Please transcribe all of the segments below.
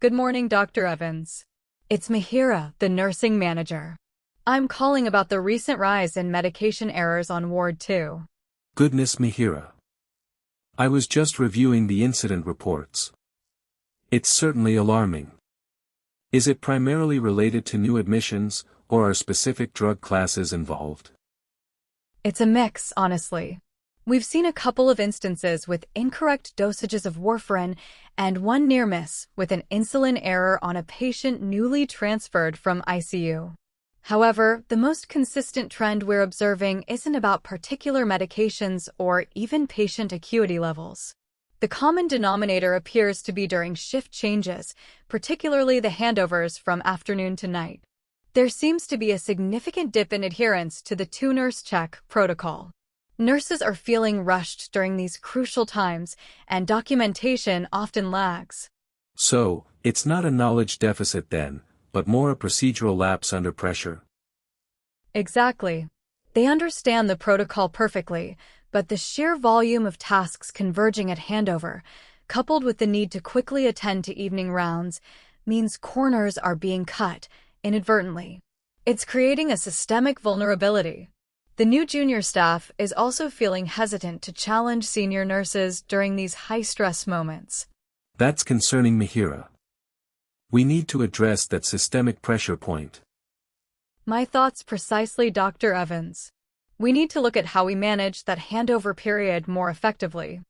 Good morning, Dr. Evans. It's Mihira, the nursing manager. I'm calling about the recent rise in medication errors on Ward 2. Goodness, Mihira. I was just reviewing the incident reports. It's certainly alarming. Is it primarily related to new admissions, or are specific drug classes involved? It's a mix, honestly. We've seen a couple of instances with incorrect dosages of warfarin and one near miss with an insulin error on a patient newly transferred from ICU. However, the most consistent trend we're observing isn't about particular medications or even patient acuity levels. The common denominator appears to be during shift changes, particularly the handovers from afternoon to night. There seems to be a significant dip in adherence to the two-nurse check protocol. Nurses are feeling rushed during these crucial times, and documentation often lags. So, it's not a knowledge deficit then, but more a procedural lapse under pressure? Exactly. They understand the protocol perfectly, but the sheer volume of tasks converging at handover, coupled with the need to quickly attend to evening rounds, means corners are being cut inadvertently. It's creating a systemic vulnerability. The new junior staff is also feeling hesitant to challenge senior nurses during these high-stress moments. That's concerning, Mihira. We need to address that systemic pressure point. My thoughts precisely, Dr. Evans. We need to look at how we manage that handover period more effectively.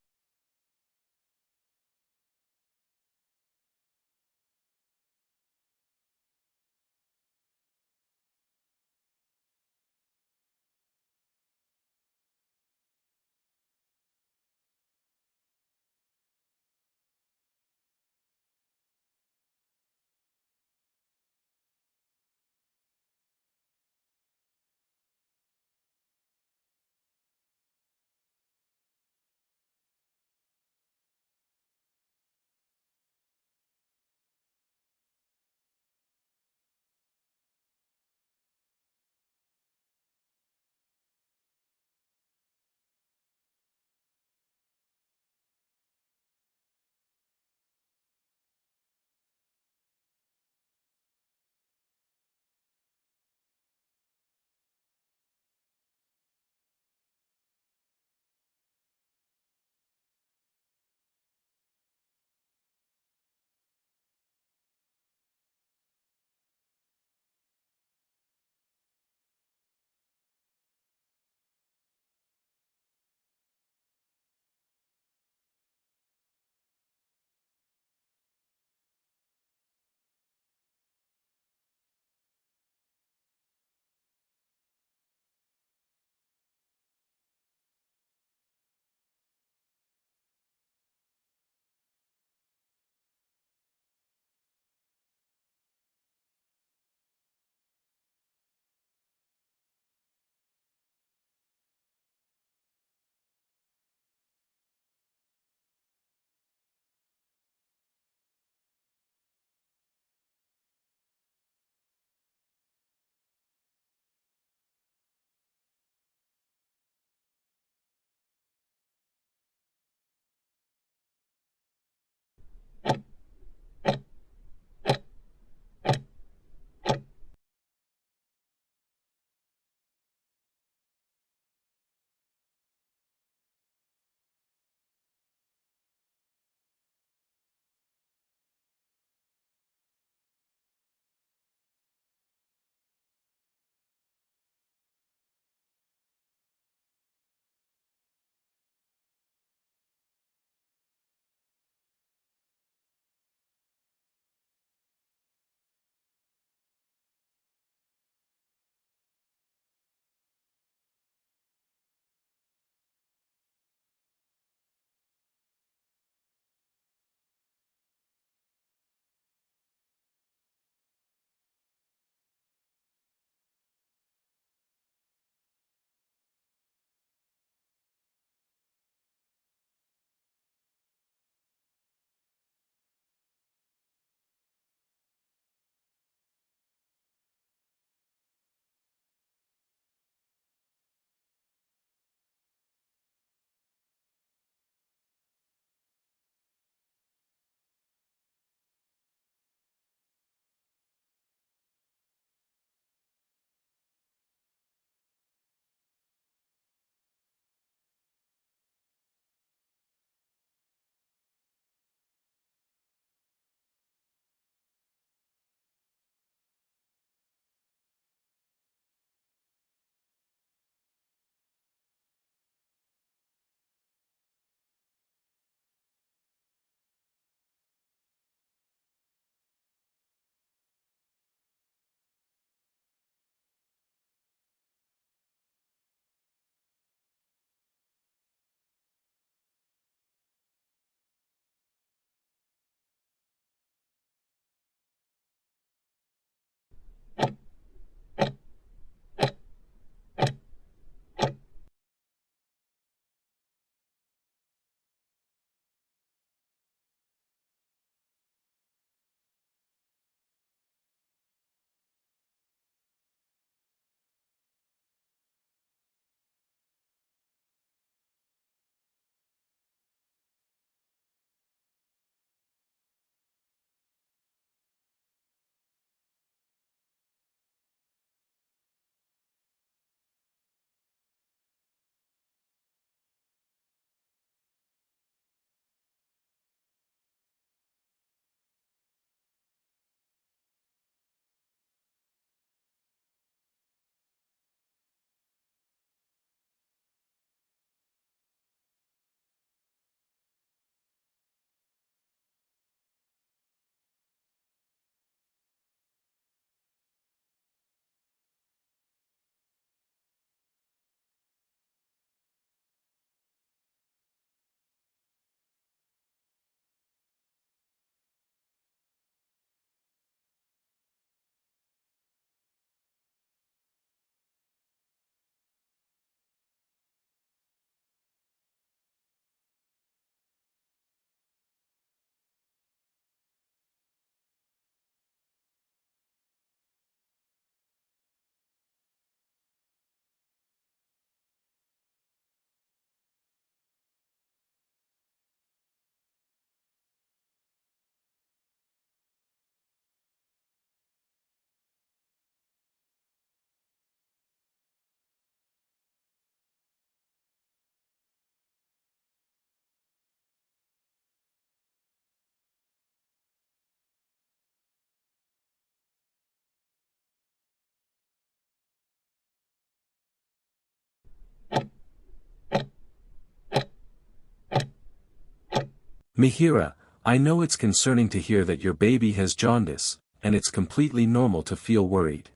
Mihira, I know it's concerning to hear that your baby has jaundice, and it's completely normal to feel worried.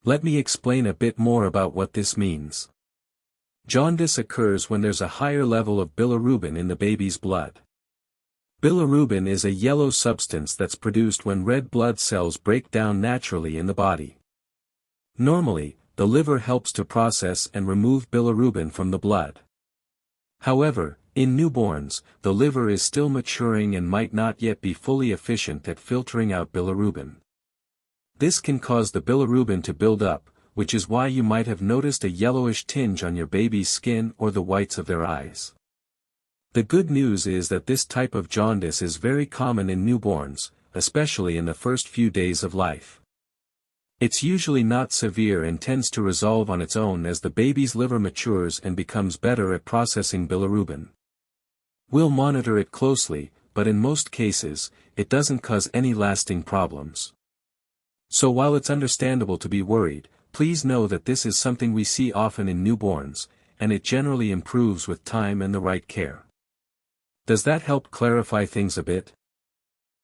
Let me explain a bit more about what this means. Jaundice occurs when there's a higher level of bilirubin in the baby's blood. Bilirubin is a yellow substance that's produced when red blood cells break down naturally in the body. Normally, the liver helps to process and remove bilirubin from the blood. However, in newborns, the liver is still maturing and might not yet be fully efficient at filtering out bilirubin. This can cause the bilirubin to build up, which is why you might have noticed a yellowish tinge on your baby's skin or the whites of their eyes. The good news is that this type of jaundice is very common in newborns, especially in the first few days of life. It's usually not severe and tends to resolve on its own as the baby's liver matures and becomes better at processing bilirubin. We'll monitor it closely, but in most cases, it doesn't cause any lasting problems. So while it's understandable to be worried, please know that this is something we see often in newborns, and it generally improves with time and the right care. Does that help clarify things a bit?